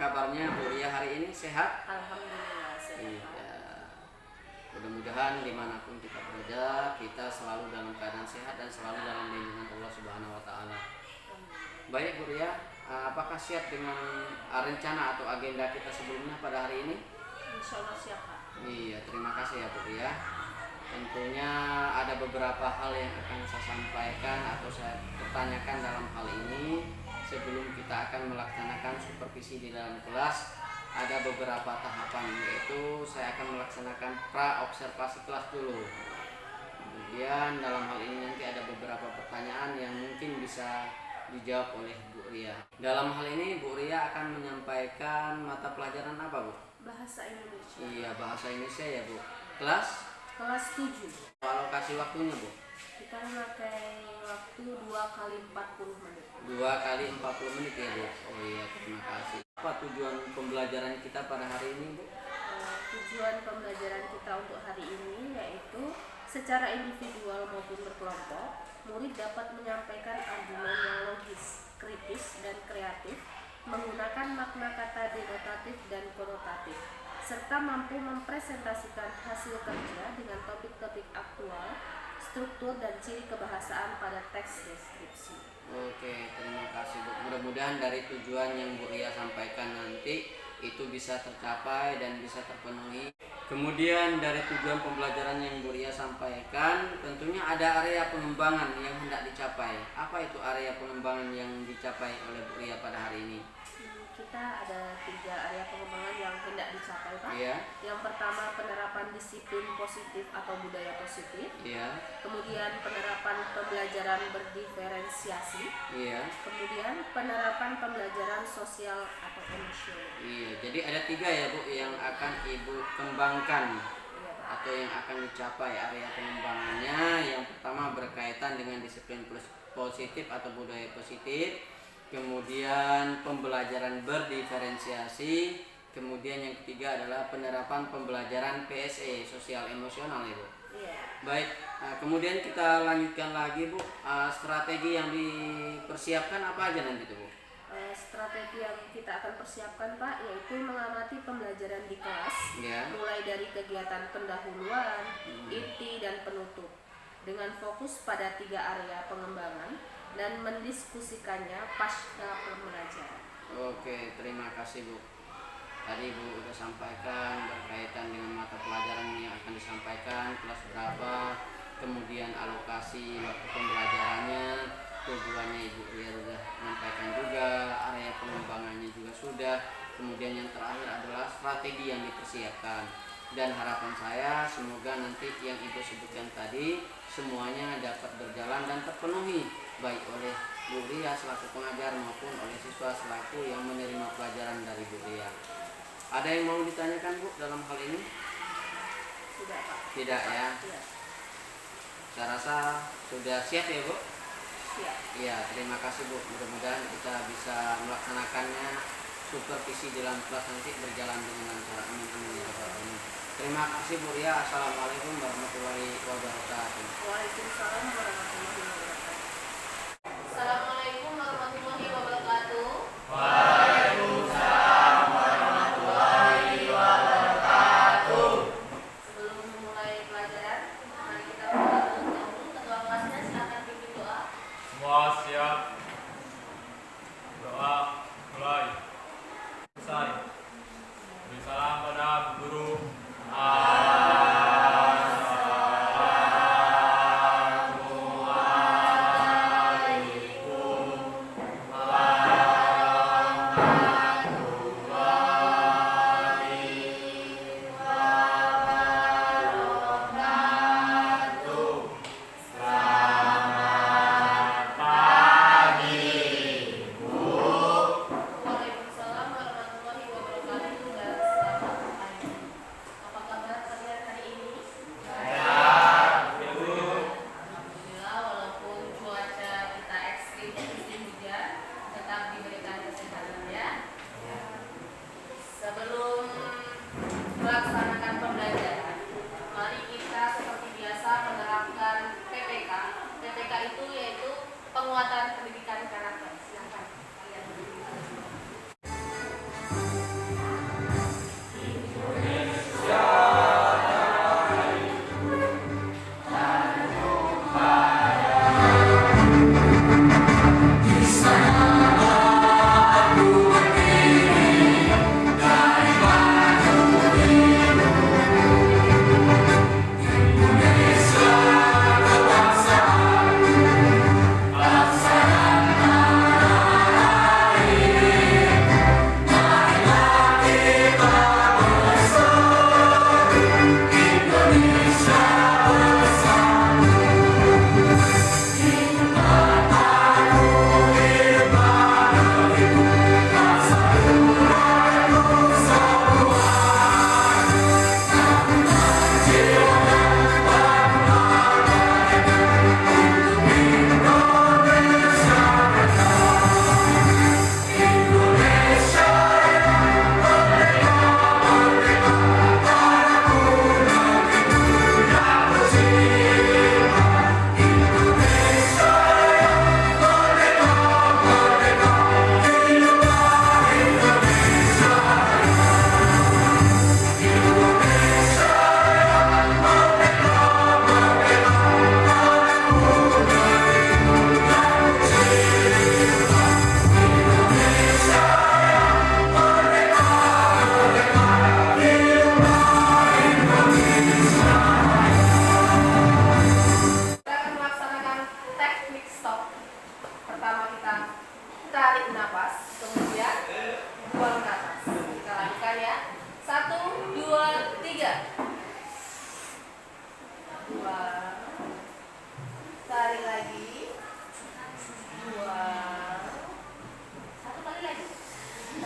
kabarnya Bu Ria hari ini? Sehat? Alhamdulillah sehat. Iya. Mudah-mudahan dimanapun kita berada, kita selalu dalam keadaan sehat dan selalu dalam lindungan Allah Subhanahu Wa Taala. Baik Bu Ria, apakah siap dengan rencana atau agenda kita sebelumnya pada hari ini? Insya Allah siap Pak. Iya, terima kasih ya Bu Ria. Tentunya ada beberapa hal yang akan saya sampaikan atau saya pertanyakan dalam hal ini. Sebelum kita akan melaksanakan supervisi di dalam kelas, ada beberapa tahapan, yaitu saya akan melaksanakan pra-observasi kelas dulu. Kemudian dalam hal ini nanti ada beberapa pertanyaan yang mungkin bisa dijawab oleh Bu Ria. Dalam hal ini Bu Ria akan menyampaikan mata pelajaran apa Bu? Bahasa Indonesia. Iya, bahasa Indonesia ya Bu. Kelas 7. Alokasi waktunya Bu? Kita memakai waktu 2 kali 40 menit. 2 kali 40 menit ya Bu. Oh iya, terima kasih. Apa tujuan pembelajaran kita pada hari ini Bu? Tujuan pembelajaran kita untuk hari ini yaitu secara individual maupun berkelompok, murid dapat menyampaikan argumen yang logis, kritis, dan kreatif menggunakan makna kata denotatif dan konotatif, serta mampu mempresentasikan hasil kerja dengan topik-topik aktual, struktur dan ciri kebahasaan pada teks deskripsi. Oke, terima kasih Bu. Mudah-mudahan dari tujuan yang Bu Ria sampaikan nanti itu bisa tercapai dan bisa terpenuhi. Kemudian dari tujuan pembelajaran yang Bu Ria sampaikan, tentunya ada area pengembangan yang hendak dicapai. Apa itu area pengembangan yang dicapai oleh Bu Ria pada hari ini? Kita ada 3 area pengembangan yang hendak dicapai Pak. Iya. Yang pertama penerapan disiplin positif atau budaya positif. Iya. Kemudian penerapan pembelajaran berdiferensiasi. Iya. Kemudian penerapan pembelajaran sosial atau emosional. Iya, jadi ada 3 ya Bu yang akan Ibu kembangkan. Iya Pak. Atau yang akan dicapai area pengembangannya. Yang pertama berkaitan dengan disiplin positif atau budaya positif. Kemudian pembelajaran berdiferensiasi. Kemudian yang ketiga adalah penerapan pembelajaran PSE, sosial emosional ya Bu. Iya. Baik, kemudian kita lanjutkan lagi Bu. Strategi yang dipersiapkan apa aja nanti tuh Bu? Strategi yang kita akan persiapkan Pak yaitu mengamati pembelajaran di kelas, Ya. mulai dari kegiatan pendahuluan, inti dan penutup, dengan fokus pada 3 area pengembangan dan mendiskusikannya pasca pembelajaran. Oke, terima kasih Bu. Tadi Bu udah sampaikan berkaitan dengan mata pelajaran yang akan disampaikan, kelas berapa, kemudian alokasi waktu pembelajarannya, tujuannya Ibu Ria sudah menyampaikan juga, area pengembangannya juga sudah. Kemudian yang terakhir adalah strategi yang dipersiapkan. Dan harapan saya semoga nanti yang Ibu sebutkan tadi semuanya dapat berjalan dan terpenuhi baik oleh Bu Ria selaku pengajar maupun oleh siswa selaku yang menerima pelajaran dari Bu Ria. Ada yang mau ditanyakan Bu dalam hal ini? Tidak Pak. Tidak ya? Iya. Saya rasa sudah siap ya Bu? Siap. Iya, terima kasih Bu. Mudah-mudahan kita bisa melaksanakannya supervisi dalam kelas nanti berjalan dengan lancar. Amin amin ya rabbal alamin. Terima kasih Bu Ria. Assalamualaikum warahmatullahi wabarakatuh. Waalaikumsalam warahmatullahi wabarakatuh. Assalamualaikum warahmatullahi wabarakatuh. Waalaikumsalam warahmatullahi wabarakatuh. Sebelum memulai pelajaran, mari kita berdoa dulu. Ketua kelasnya silakan pimpin doa. Semua siap. Doa mulai. Selesai. Beri salam pada Bu Guru. Assalamualaikum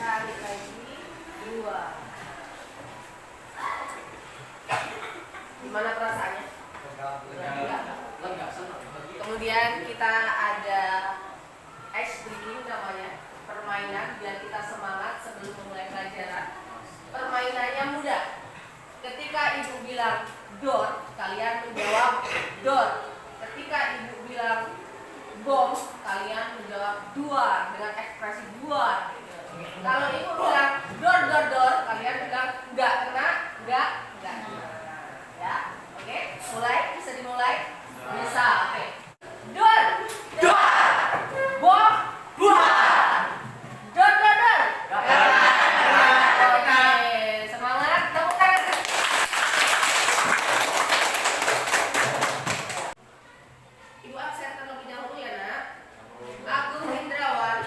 Sekali lagi. 2. Gimana perasaannya? Lega, senang. Kemudian kita ada ice breaking namanya, permainan biar kita semangat sebelum memulai pelajaran. Permainannya mudah. Ketika ibu bilang door, kalian menjawab door. Ketika ibu bilang bom, kalian menjawab duar dengan ekspresi duar. Kalau ibu bilang door door door, kalian bilang enggak kena, enggak. Ya, oke. Mulai, bisa dimulai? Bisa, oke. Door, door. Bom, buar. Door door door. Oke, semangat. Tepuk tangan. Ibu absen terlebih dahulu ya nak. Agung Hendrawan,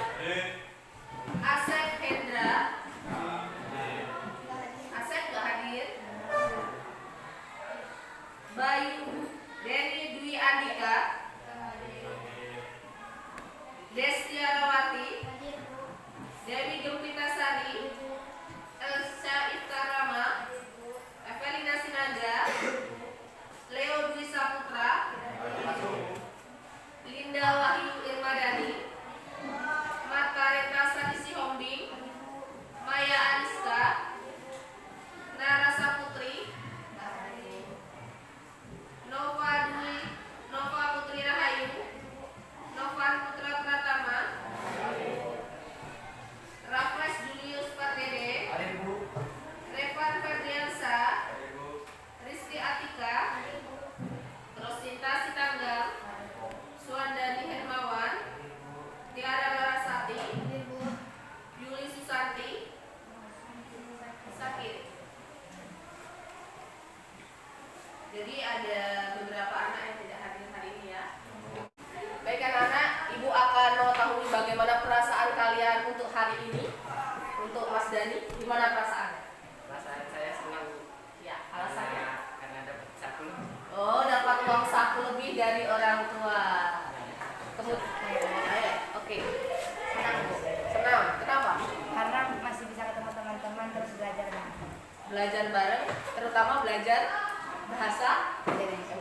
Asep Hendra, Asep gak hadir. Bayu Denny Dwi Andika, Destia Rawati, Dewi Gempitasari, Elsa Iftarama, Evelina Sinaga, Leo Dwi Saputra, Linda Wahyu Irmadani, Marta Retasa Isi Hombing, Maya Aniska, Narasa Putri, Nova Putri Rahayu, Novan Putra Pratama, Raffles Julius Pardede, Revan Ferdiansa, Rizky Atika, Rosinta Sitanggang, Suandani Hermawan, Tiara Larasati, Yuli Susanti, Sakit. Jadi ada beberapa anak yang tidak hadir hari ini ya. Baik anak-anak, ibu akan mengetahui bagaimana perasaan kalian untuk hari ini. Untuk Mas Dani, gimana perasaannya? Perasaan saya senang Ya, alasannya? karena dapat saku. Oh, dapat uang saku lebih dari orang tua. Kemudian, oke. Senang bu. Senang. Kenapa? Karena masih bisa ketemu teman-teman terus belajar bareng. Belajar bareng, terutama belajar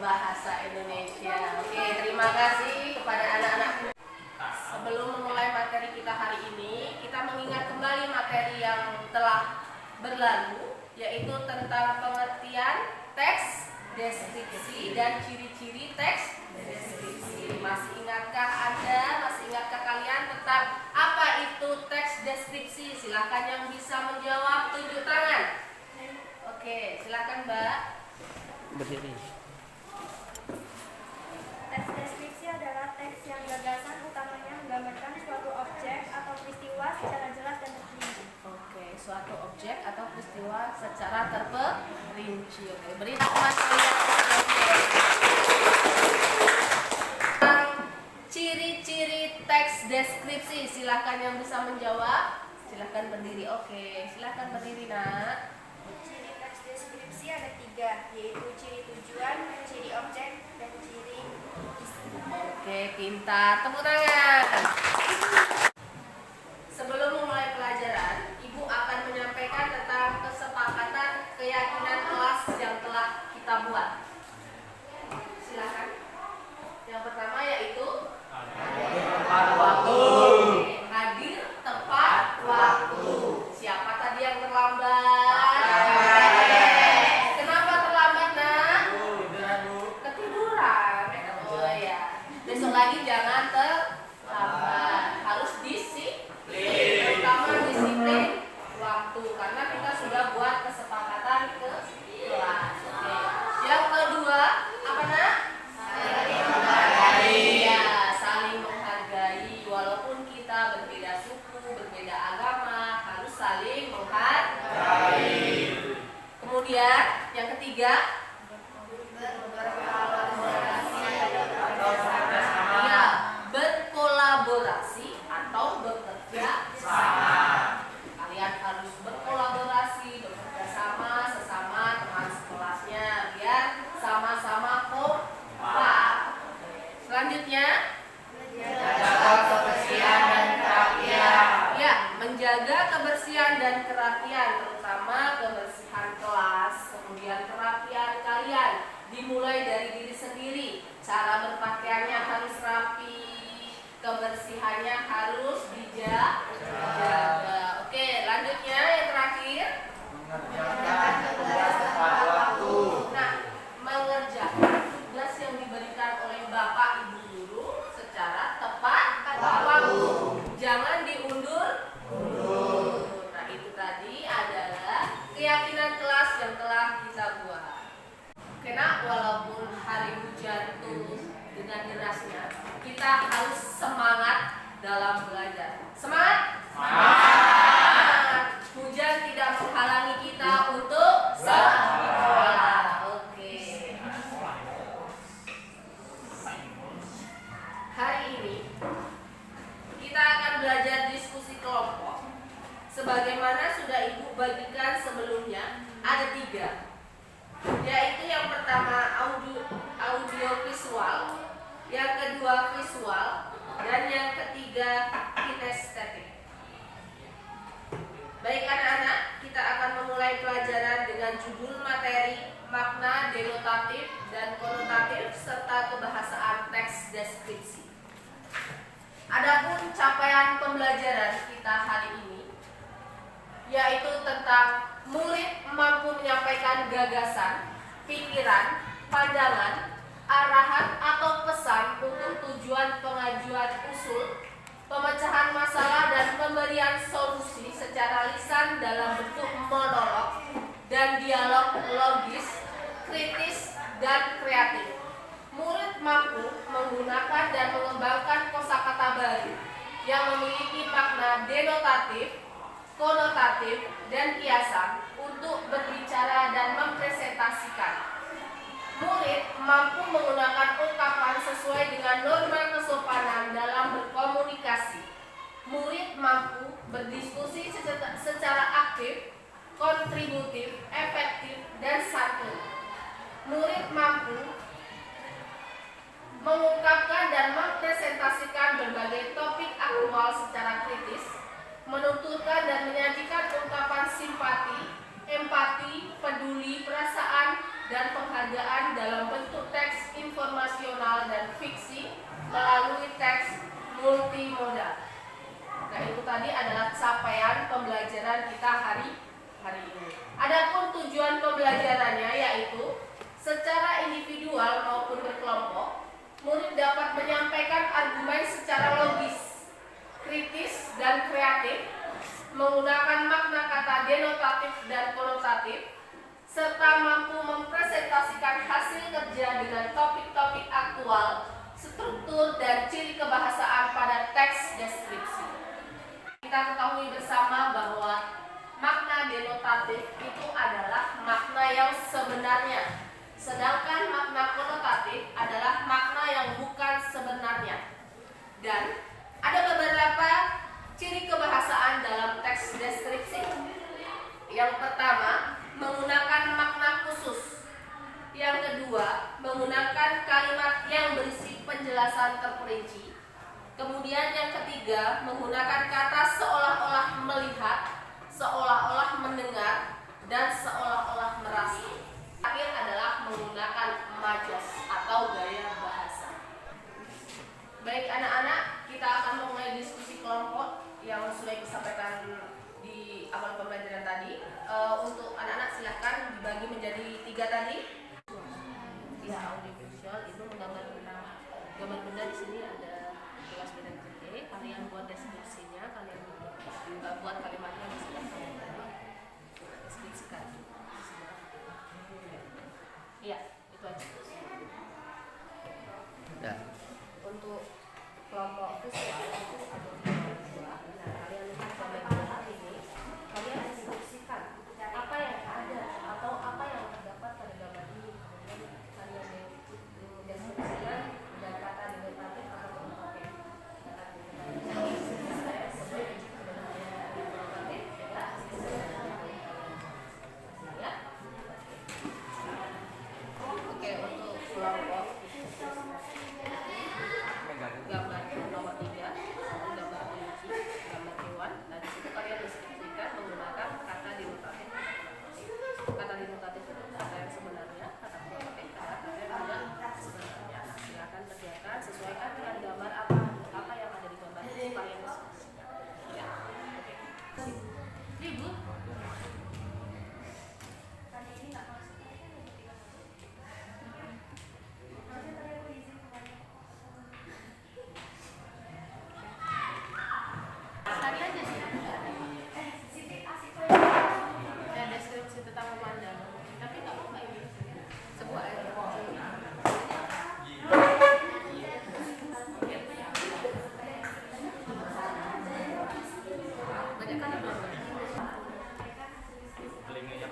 bahasa Indonesia. Oke, terima kasih kepada anak-anak. Sebelum memulai materi kita hari ini, kita mengingat kembali materi yang telah berlalu, yaitu tentang pengertian teks deskripsi dan ciri-ciri teks deskripsi. Masih ingatkah Anda, masih ingatkah kalian tentang apa itu teks deskripsi? Silakan yang bisa menjawab tunjuk tangan. Oke, silakan Mbak. Berdiri. Teks deskripsi adalah teks yang gagasan utamanya menggambarkan suatu objek atau peristiwa secara jelas dan terperinci. Oke, suatu objek atau peristiwa secara terperinci. Oke, beri Mas lihat ciri-ciri teks deskripsi. Silakan yang bisa menjawab. Silakan berdiri. Oke, silakan berdiri nak. Ciri teks deskripsi ada 3, yaitu ciri tujuan, ciri objek, dan ciri isi. Oke, pintar. Tepuk tangan. Sebelum memulai pelajaran, Ibu akan menyampaikan tentang kesepakatan keyakinan kelas yang telah kita buat. Silakan. Yang pertama yaitu hadir tepat waktu. Siapa tadi yang terlambat? Kenapa terlambat nak? Ketiduran. Oh ya. Besok lagi jangan terlambat. Harus disiplin. Terutama disiplin waktu karena kita sudah buat kesepakatan ke kelas. Oke. Yang kedua apa nak? Saling menghargai. Ya, saling menghargai. Walaupun kita berbeda suku, berbeda agama, harus saling menghargai. Kemudian yang ketiga, ya, berkolaborasi atau bekerja sama. Kalian harus berkolaborasi, bekerja sama sesama teman sekelasnya biar sama-sama kompak. Selanjutnya, menjaga kebersihan dan kerapian. Ya, menjaga kebersihan kebersihan dan kerapian, terutama kebersihan kelas, kemudian kerapian kalian dimulai dari diri sendiri. Cara berpakaiannya harus rapi, kebersihannya harus dijaga. Oke, lanjutnya yang terakhir. Mengerjakan tugas tepat waktu. Nah, mengerjakan tugas yang diberikan oleh Bapak Ibu guru secara tepat waktu. Jangan diundur. Nah, itu tadi adalah keyakinan kelas yang telah kita buat. Oke, nak, walaupun hari hujan turun dengan derasnya, kita harus semangat dalam belajar. Semangat? Semangat! Hujan tidak menghalangi kita untuk sekolah. Oke. Hari ini kita akan belajar diskusi kelompok. Sebagaimana sudah Ibu bagikan sebelumnya, ada 3. Yaitu yang pertama audio visual, yang kedua visual, dan yang ketiga kinestetik. Baik anak-anak, kita akan memulai pelajaran dengan judul materi, makna denotatif dan konotatif, serta kebahasaan teks deskripsi. Adapun capaian pembelajaran kita hari ini, yaitu tentang murid mampu menyampaikan gagasan, pikiran, pandangan, arahan atau pesan untuk tujuan pengajuan usul, pemecahan masalah dan pemberian solusi secara lisan dalam bentuk monolog dan dialog logis, kritis, dan kreatif. Murid mampu menggunakan dan mengembangkan kosakata baru yang memiliki makna denotatif, konotatif, dan kiasan untuk berbicara dan mempresentasikan. Murid mampu menggunakan ungkapan sesuai dengan norma kesopanan dalam berkomunikasi. Murid mampu berdiskusi secara aktif, kontributif, efektif, dan santun. Murid mampu mengungkapkan dan mempresentasikan berbagai topik aktual secara kritis, menuturkan dan menyajikan ungkapan simpati, empati, peduli, perasaan, dan penghargaan dalam bentuk teks informasional dan fiksi melalui teks multimodal. Nah, itu tadi adalah capaian pembelajaran kita hari ini. Adapun tujuan pembelajarannya yaitu secara individual maupun berkelompok, murid dapat menyampaikan argumen secara logis, kritis, dan kreatif, menggunakan makna kata denotatif dan konotatif, serta mampu mempresentasikan hasil kerja dengan topik-topik aktual, struktur, dan ciri kebahasaan pada teks deskripsi. Kita ketahui bersama bahwa makna denotatif itu adalah makna yang sebenarnya, sedangkan makna konotatif adalah makna yang bukan sebenarnya. Dan ada beberapa ciri kebahasaan dalam teks deskripsi. Yang pertama, menggunakan makna khusus. Yang kedua, menggunakan kalimat yang berisi penjelasan terperinci. Kemudian yang ketiga, menggunakan kata seolah-olah melihat, seolah-olah mendengar, dan seolah-olah merasa. Terakhir adalah menggunakan majas atau gaya bahasa. Baik anak-anak, kita akan memulai diskusi kelompok yang sudah disampaikan di awal pembelajaran tadi. Untuk anak-anak silahkan dibagi menjadi 3 tadi. Ya, audiovisual itu menggambar benda. Gambar benda di sini ada kelas beda gede. Kalian buat deskripsinya, kalian buat kalimatnya di sebelah kanan. Deskripsikan. Iya, itu aja. Ya. Untuk kelompok visual itu ada 2. Nah, kalian lihat gambar ini, kalian deskripsikan apa yang ada atau apa yang terdapat pada gambar ini. Kemudian kalian deskripsikan dengan kata denotatif atau konotatif. Kata denotatif saya sebut sebenarnya denotatif,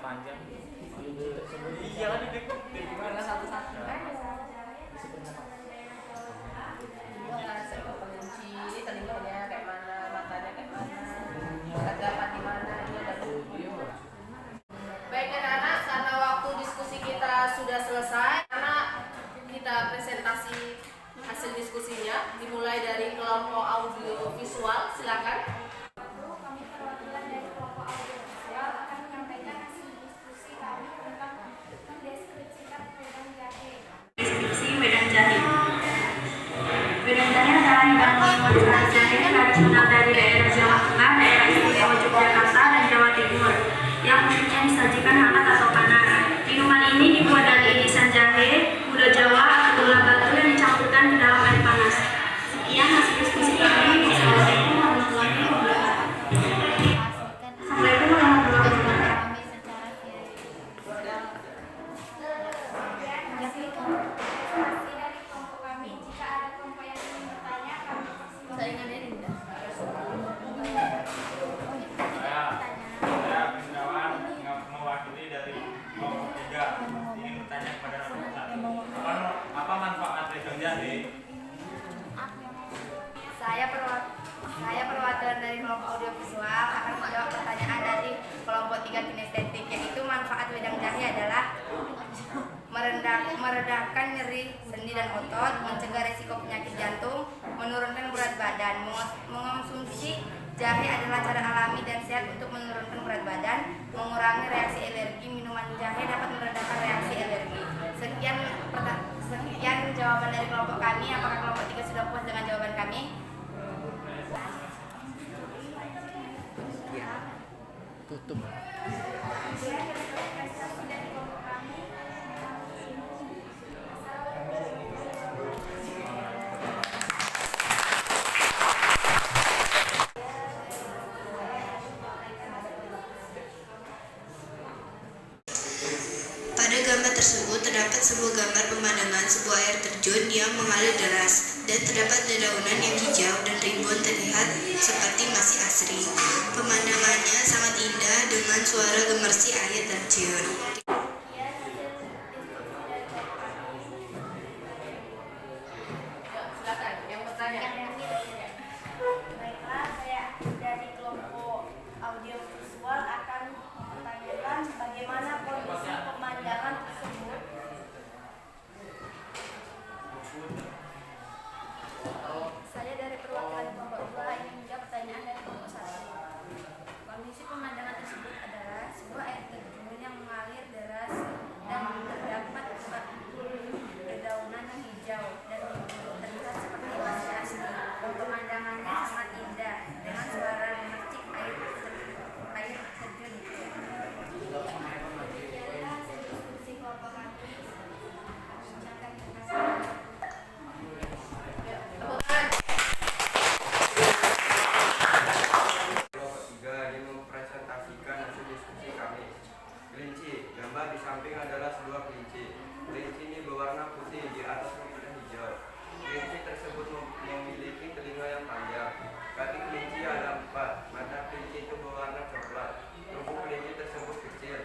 panjang. Iya kan dikutip. Karena satu-satu kan. Kelinci ini telinganya kayak mana, matanya kayak mana, terdapat di mana, ini ada tujuh. Baik anak-anak, karena waktu diskusi kita sudah selesai, karena kita presentasi hasil diskusinya dimulai dari kelompok audio visual, silakan. Kami perwakilan dari kelompok audiovisual akan menyampaikan hasil diskusi kami tentang mendeskripsikan wedang jahe. Deskripsi wedang jahe. Wedang jahe adalah hidangan menggunakan jahe kerajinan dari daerah Jawa Tengah, daerah istimewa Yogyakarta, dan Jawa Timur yang umumnya disajikan hangat atau panas. Minuman ini dibuat dari irisan jahe, gula Jawa, atau gula batu yang dicampurkan ke dalam air panas. Sekian hasil diskusi kami. Assalamualaikum warahmatullahi wabarakatuh. Assalamualaikum warahmatullahi wabarakatuh. Prestasi dari kelompok kami. Jika ada kelompok yang ingin bertanya, kami persilahkan. Saingannya Dinda. Saya Gunawan mewakili dari kelompok 3 ingin bertanya kepada rekan-rekan. Apa manfaat wedang jahe? Saya perwakilan dari kelompok audiovisual akan menjawab pertanyaan dari kelompok 3 kinestetik, yaitu manfaat wedang jahe adalah meredakan nyeri sendi dan otot, mencegah risiko penyakit jantung, menurunkan berat badan. Mengonsumsi jahe adalah cara alami dan sehat untuk menurunkan berat badan, mengurangi reaksi alergi. Minuman jahe dapat meredakan reaksi alergi. Sekian jawaban dari kelompok kami. Apakah kelompok 3 sudah puas dengan jawaban kami? Tutup. Prestasi dari kelompok kami. Pada gambar tersebut terdapat sebuah gambar pemandangan sebuah air terjun yang mengalir deras, dan terdapat dedaunan yang hijau dan rimbun terlihat seperti masih asri. Pemandangannya sangat indah dengan suara gemersi air terjun. Silakan yang bertanya. Baiklah, saya dari kelompok audiovisual akan mempertanyakan bagaimana kondisi pemandangan tersebut. Saya dari perwakilan kelompok 2 ingin menjawab pertanyaan dari kelompok 1. Kondisi pemandangan tersebut adalah sebuah air terjun yang mengalir deras dan terdapat dedaunan yang hijau dan terlihat seperti masih asli. Pemandangannya sangat indah dengan suara gemercik air terjun. Demikianlah hasil diskusi kelompok kami. Ucapkan terima kasih. Kelompok 3 yang mempresentasikan hasil diskusi kami. Kelinci, gambar di samping adalah sebuah kelinci. Kelinci ini berwarna putih, di atas memiliki hijau. Kelinci tersebut memiliki telinga yang panjang. Kaki kelinci ada 4. Mata kelinci itu berwarna coklat. Tubuh kelinci tersebut kecil.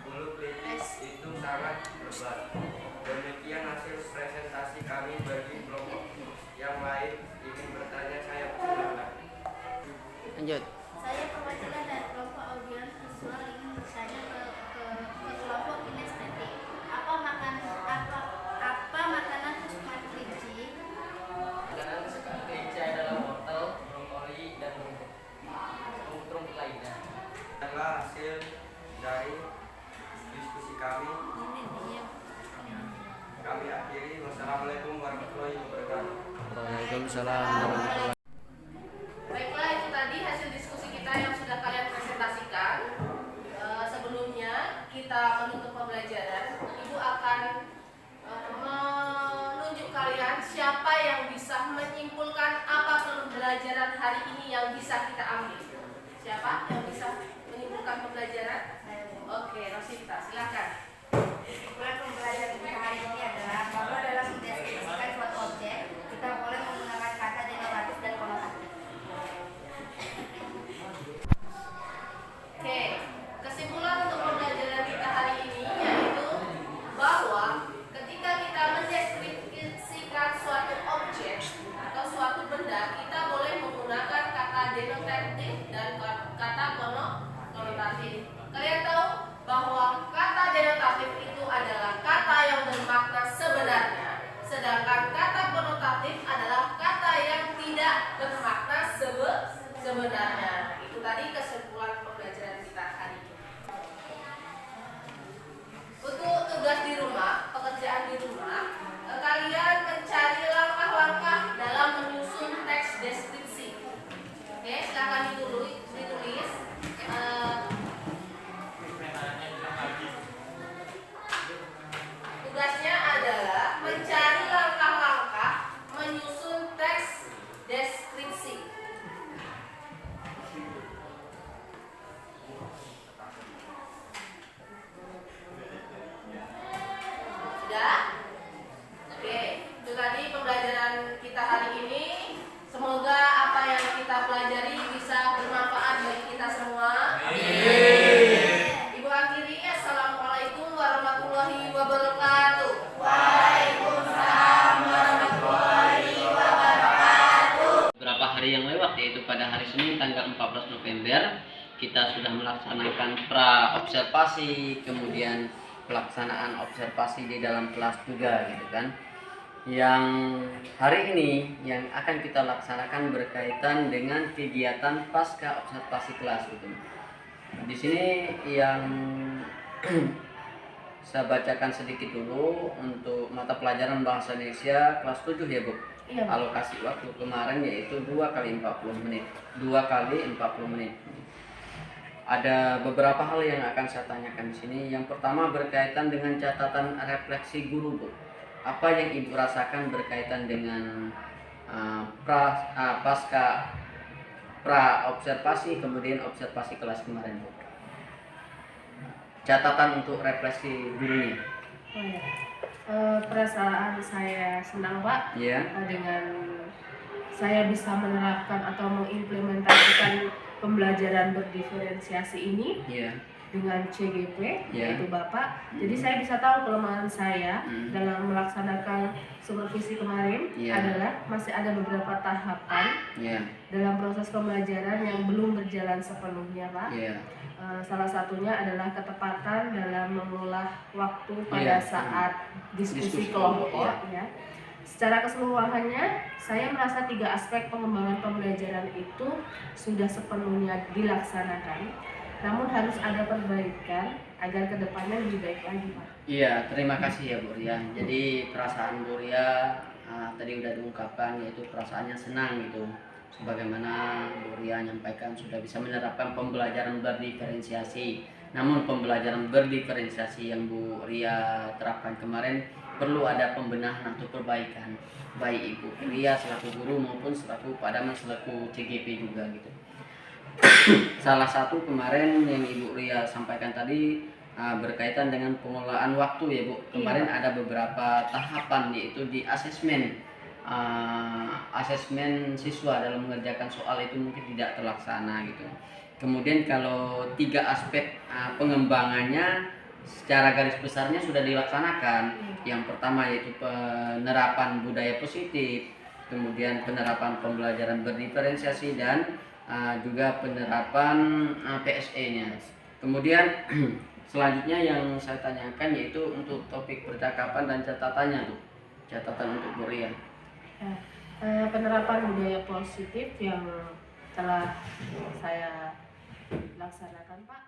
Mulut kelinci itu sangat lebar. Demikian hasil presentasi kami. Bagi kelompok yang lain ingin bertanya, saya persilakan. Lanjut. Saya perwakilan dari kelompok audiovisual ingin bertanya ke kelompok kinestetik. Apa makanan kesukaan kelinci? Makanan kesukaan kelinci adalah wortel, brokoli, dan rumput lainnya. Adalah hasil dari diskusi kami. Kami akhiri. Wassalamualaikum warahmatullahi wabarakatuh. Waalaikumsalam warahmatullahi. Baiklah, itu tadi hasil diskusi kita yang sudah kalian presentasikan. Sebelumnya kita menutup pembelajaran, Ibu akan menunjuk kalian siapa yang bisa menyimpulkan apa pembelajaran hari ini yang bisa kita ambil. Siapa yang bisa menyimpulkan pembelajaran? Oke, Rosita, silakan. Kesimpulan pembelajaran kita hari ini adalah bahwa dalam mendeskripsikan suatu objek, kita boleh menggunakan kata denotatif dan konotatif. Oke, kesimpulan untuk pembelajaran melaksanakan pra observasi, kemudian pelaksanaan observasi di dalam kelas juga gitu kan. Yang hari ini yang akan kita laksanakan berkaitan dengan kegiatan pasca observasi kelas gitu. Di sini yang saya bacakan sedikit dulu untuk mata pelajaran bahasa Indonesia kelas 7 ya Bu. Iya, Bu. Alokasi waktu kemarin yaitu 2 kali 40 menit. 2 kali 40 menit. Ada beberapa hal yang akan saya tanyakan di sini. Yang pertama berkaitan dengan catatan refleksi guru, Bu. Apa yang Ibu rasakan berkaitan dengan pasca pra observasi kemudian observasi kelas kemarin, Bu? Catatan untuk refleksi gurunya. Oh, ya. Perasaan saya senang, Pak, Iya. dengan saya bisa menerapkan atau mengimplementasikan pembelajaran berdiferensiasi ini Iya. dengan CGP, Ya. yaitu Bapak. Jadi saya bisa tahu kelemahan saya Hmm. dalam melaksanakan supervisi kemarin Ya. adalah masih ada beberapa tahapan Iya. dalam proses pembelajaran yang belum berjalan sepenuhnya, Pak. Iya. Salah satunya adalah ketepatan dalam mengolah waktu pada Iya. saat diskusi Diskusi kelompok. iya. Ya. Secara keseluruhannya, saya merasa 3 aspek pengembangan pembelajaran itu sudah sepenuhnya dilaksanakan. Namun harus ada perbaikan agar kedepannya lebih baik lagi, Pak. Iya, terima kasih ya Bu Ria. Jadi perasaan Bu Ria tadi udah diungkapkan, yaitu perasaannya senang gitu. Sebagaimana Bu Ria menyampaikan sudah bisa menerapkan pembelajaran berdiferensiasi. Namun pembelajaran berdiferensiasi yang Bu Ria terapkan kemarin perlu ada pembenahan atau perbaikan, baik Ibu Ria selaku guru maupun selaku Pak Daman selaku CGP juga gitu. Salah satu kemarin yang Ibu Ria sampaikan tadi berkaitan dengan pengelolaan waktu ya Bu. Kemarin ada beberapa tahapan yaitu di asesmen siswa dalam mengerjakan soal itu mungkin tidak terlaksana gitu. Kemudian kalau 3 aspek pengembangannya secara garis besarnya sudah dilaksanakan. Yang pertama yaitu penerapan budaya positif, kemudian penerapan pembelajaran berdiferensiasi dan juga penerapan PSE-nya. Kemudian selanjutnya yang saya tanyakan yaitu untuk topik percakapan dan catatannya tuh. Catatan untuk Bu Ria. Penerapan budaya positif yang telah saya laksanakan, Pak.